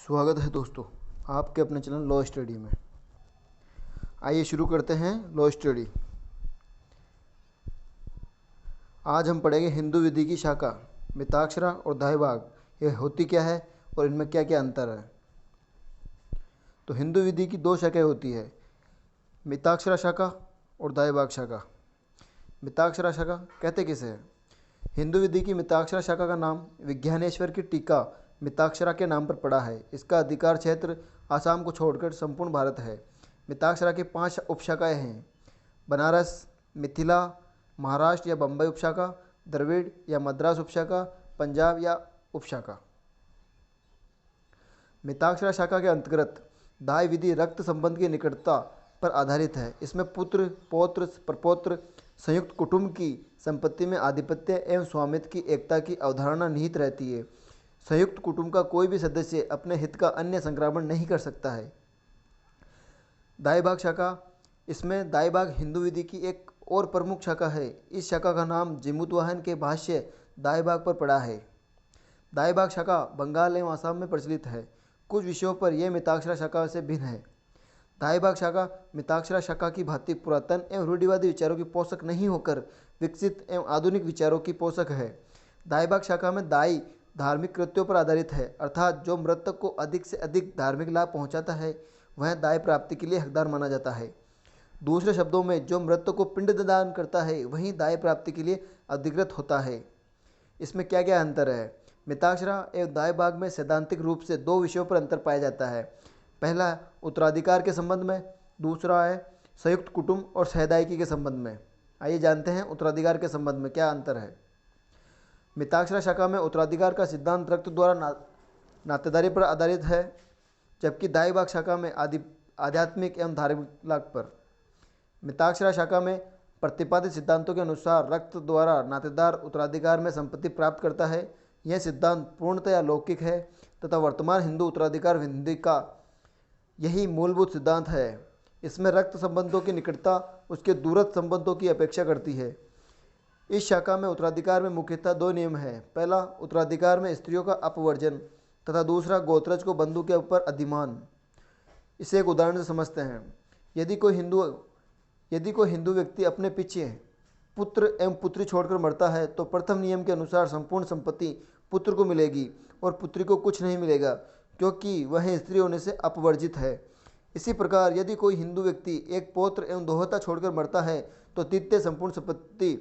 स्वागत है दोस्तों आपके अपने चैनल लॉ स्टडी में। आइए शुरू करते हैं लॉ स्टडी। आज हम पढ़ेंगे हिंदू विधि की शाखा मिताक्षरा और दायभाग, यह होती क्या है और इनमें क्या क्या अंतर है। तो हिंदू विधि की दो शाखाएं होती है, मिताक्षरा शाखा और दायभाग शाखा। मिताक्षरा शाखा कहते किसे हैं? हिंदू विधि की मिताक्षरा शाखा का नाम विज्ञानेश्वर की टीका मिताक्षरा के नाम पर पड़ा है। इसका अधिकार क्षेत्र आसाम को छोड़कर संपूर्ण भारत है। मिताक्षरा की 5 उपशाखाएं हैं: बनारस, मिथिला, महाराष्ट्र या बम्बई उपशाखा, द्रविड़ या मद्रास उपशाखा, पंजाब या उपशाखा। मिताक्षरा शाखा के अंतर्गत दाय विधि रक्त संबंध की निकटता पर आधारित है। इसमें पुत्र, पौत्र, प्रपौत्र, संयुक्त कुटुंब की संपत्ति में आधिपत्य एवं स्वामित्व की एकता की अवधारणा निहित रहती है। संयुक्त कुटुंब का कोई भी सदस्य अपने हित का अन्य संक्रामण नहीं कर सकता है। दायभाग शाखा, इसमें दायभाग हिंदू विधि की एक और प्रमुख शाखा है। इस शाखा का नाम जीमूतवाहन के भाष्य दायभाग पर पड़ा है। दायभाग शाखा बंगाल एवं आसाम में प्रचलित है। कुछ विषयों पर यह मिताक्षरा शाखा से भिन्न है। दायभाग शाखा मिताक्षरा शाखा की भांति पुरातन एवं रूढ़िवादी विचारों की पोषक नहीं होकर विकसित एवं आधुनिक विचारों की पोषक है। दायभाग शाखा में दाई धार्मिक कृत्यों पर आधारित है, अर्थात जो मृतक को अधिक से अधिक धार्मिक लाभ पहुंचाता है वह दाय प्राप्ति के लिए हकदार माना जाता है। दूसरे शब्दों में, जो मृतक को पिंडदान करता है वही दाय प्राप्ति के लिए अधिकृत होता है। इसमें क्या क्या अंतर है? मिताक्षरा एवं दायभाग में सैद्धांतिक रूप से 2 विषयों पर अंतर पाया जाता है। पहला उत्तराधिकार के संबंध में, दूसरा है संयुक्त कुटुंब और सहदायिकी के संबंध में। आइए जानते हैं उत्तराधिकार के संबंध में क्या अंतर है। मिताक्षरा शाखा में उत्तराधिकार का सिद्धांत रक्त द्वारा नातेदारी पर आधारित है, जबकि दायभाग शाखा में आध्यात्मिक एवं धार्मिक लाभ पर। मिताक्षरा शाखा में प्रतिपादित सिद्धांतों के अनुसार रक्त द्वारा नातेदार उत्तराधिकार में संपत्ति प्राप्त करता है। यह सिद्धांत पूर्णतया लौकिक है तथा वर्तमान हिंदू उत्तराधिकार विधि का यही मूलभूत सिद्धांत है। इसमें रक्त संबंधों की निकटता उसके दूरस्थ संबंधों की अपेक्षा करती है। इस शाखा में उत्तराधिकार में मुख्यतः 2 नियम हैं। पहला, उत्तराधिकार में स्त्रियों का अपवर्जन तथा दूसरा, गोत्रज को बंधु के ऊपर अधिमान। इसे एक उदाहरण से समझते हैं। यदि कोई हिंदू व्यक्ति अपने पीछे पुत्र एवं पुत्री छोड़कर मरता है तो प्रथम नियम के अनुसार संपूर्ण संपत्ति पुत्र को मिलेगी और पुत्री को कुछ नहीं मिलेगा, क्योंकि वह स्त्री होने से अपवर्जित है। इसी प्रकार यदि कोई हिंदू व्यक्ति एक पौत्र एवं दोहता छोड़कर मरता है तो तृतीय संपूर्ण संपत्ति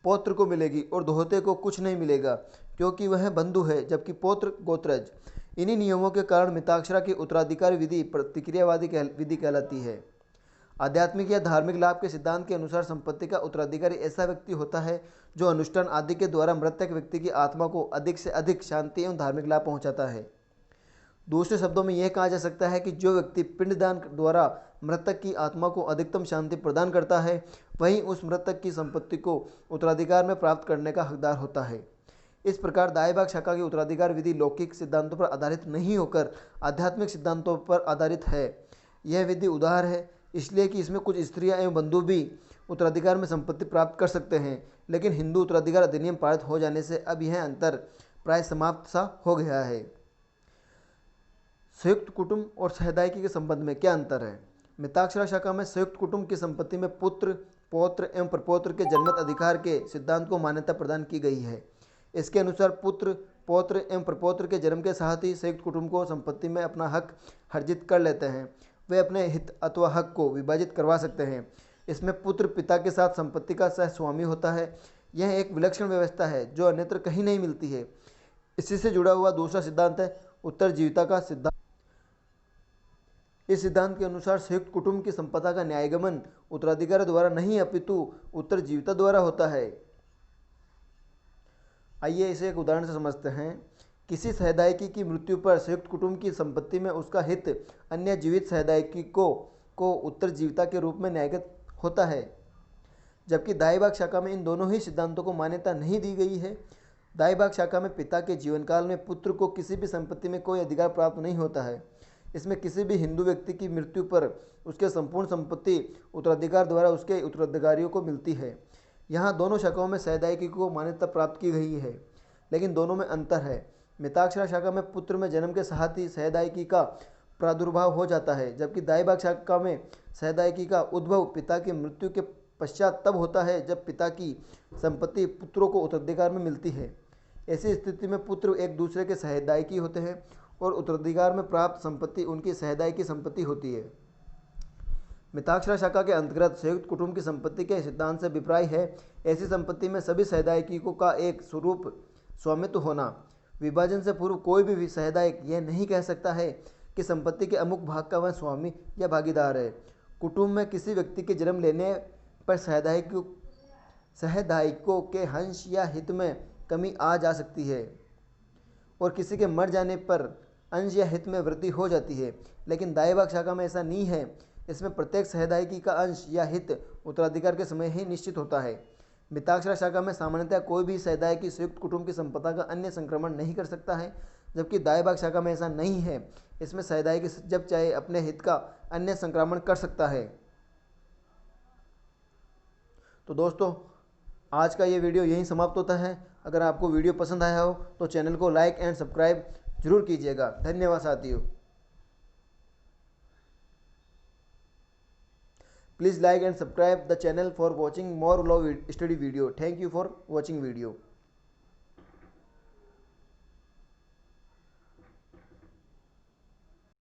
पौत्र को मिलेगी और दोहते को कुछ नहीं मिलेगा, क्योंकि वह बंधु है, जबकि पौत्र गोत्रज। इन्हीं नियमों के कारण मिताक्षरा की उत्तराधिकार विधि प्रतिक्रियावादी विधि कहलाती है। आध्यात्मिक या धार्मिक लाभ के सिद्धांत के अनुसार संपत्ति का उत्तराधिकारी ऐसा व्यक्ति होता है जो अनुष्ठान आदि के द्वारा मृतक व्यक्ति की आत्मा को अधिक से अधिक शांति एवं धार्मिक लाभ पहुंचाता है। दूसरे शब्दों में यह कहा जा सकता है कि जो व्यक्ति पिंडदान द्वारा मृतक की आत्मा को अधिकतम शांति प्रदान करता है वही उस मृतक की संपत्ति को उत्तराधिकार में प्राप्त करने का हकदार होता है। इस प्रकार दायभाग शाखा की उत्तराधिकार विधि लौकिक सिद्धांतों पर आधारित नहीं होकर आध्यात्मिक सिद्धांतों पर आधारित है। यह विधि उदार है इसलिए कि इसमें कुछ स्त्रियां एवं बंधु भी उत्तराधिकार में संपत्ति प्राप्त कर सकते हैं, लेकिन हिंदू उत्तराधिकार अधिनियम पारित हो जाने से अब यह अंतर प्राय समाप्त सा हो गया है। संयुक्त कुटुंब और सहदायिकी के संबंध में क्या अंतर है? मिताक्षरा शाखा में संयुक्त कुटुंब की संपत्ति में पुत्र, पौत्र एवं प्रपौत्र के जन्मत अधिकार के सिद्धांत को मान्यता प्रदान की गई है। इसके अनुसार पुत्र, पौत्र एवं प्रपौत्र के जन्म के साथ ही संयुक्त कुटुंब को संपत्ति में अपना हक अर्जित कर लेते हैं। वे अपने हित अथवा हक को विभाजित करवा सकते हैं। इसमें पुत्र पिता के साथ संपत्ति का सहस्वामी होता है। यह एक विलक्षण व्यवस्था है जो अन्यत्र कहीं नहीं मिलती है। इसी से जुड़ा हुआ दूसरा सिद्धांत है उत्तरजीविता का सिद्धांत। इस सिद्धांत के अनुसार संयुक्त कुटुंब की संपदा का न्यायगमन उत्तराधिकारी द्वारा नहीं अपितु उत्तरजीविता द्वारा होता है। आइए इसे एक उदाहरण से समझते हैं। किसी सहदायिकी की मृत्यु पर संयुक्त कुटुंब की संपत्ति में उसका हित अन्य जीवित सहदायिकी को उत्तरजीविता के रूप में न्यायगत होता है, जबकि दायभाग शाखा में इन दोनों ही सिद्धांतों को मान्यता नहीं दी गई है। दायभाग शाखा में पिता के जीवनकाल में पुत्र को किसी भी संपत्ति में कोई अधिकार प्राप्त नहीं होता है। इसमें किसी भी हिंदू व्यक्ति की मृत्यु पर उसके संपूर्ण संपत्ति उत्तराधिकार द्वारा उसके उत्तराधिकारियों को मिलती है। यहाँ दोनों शाखाओं में सहदायिकी को मान्यता प्राप्त की गई है, लेकिन दोनों में अंतर है। मिताक्षरा शाखा में पुत्र में जन्म के साथ ही सहदायिकी का प्रादुर्भाव हो जाता है, जबकि दायभाग शाखा में सहदायिकी का उद्भव पिता की मृत्यु के पश्चात तब होता है जब पिता की संपत्ति पुत्रों को उत्तराधिकार में मिलती है। ऐसी स्थिति में पुत्र एक दूसरे के सहदायिकी होते हैं और उत्तराधिकार में प्राप्त संपत्ति उनकी सहदायिकी संपत्ति होती है। मिताक्षरा शाखा के अंतर्गत संयुक्त कुटुंब की संपत्ति के सिद्धांत से अभिप्राय है ऐसी संपत्ति में सभी सहदायिकों का एक स्वरूप स्वामित्व होना। विभाजन से पूर्व कोई भी सहदायक यह नहीं कह सकता है कि संपत्ति के अमुक भाग का वह स्वामी या भागीदार है। कुटुंब में किसी व्यक्ति के जन्म लेने पर सहदायिकों के अंश या हित में कमी आ जा सकती है और किसी के मर जाने पर अंश या हित में वृद्धि हो जाती है, लेकिन दायभाग शाखा में ऐसा नहीं है। इसमें प्रत्येक सहदायिकी का अंश या हित उत्तराधिकार के समय ही निश्चित होता है। मिताक्षरा शाखा में सामान्यतः कोई भी सहदायिकी संयुक्त कुटुंब की संपदा का अन्य संक्रमण नहीं कर सकता है, जबकि दायभाग शाखा में ऐसा नहीं है। इसमें सहदायिकी जब चाहे अपने हित का अन्य संक्रमण कर सकता है। तो दोस्तों, आज का ये वीडियो यहीं समाप्त होता है। अगर आपको वीडियो पसंद आया हो तो चैनल को लाइक एंड सब्सक्राइब जरूर कीजिएगा। धन्यवाद साथियों। Please like and subscribe the channel for watching more law study video. Thank you for watching video.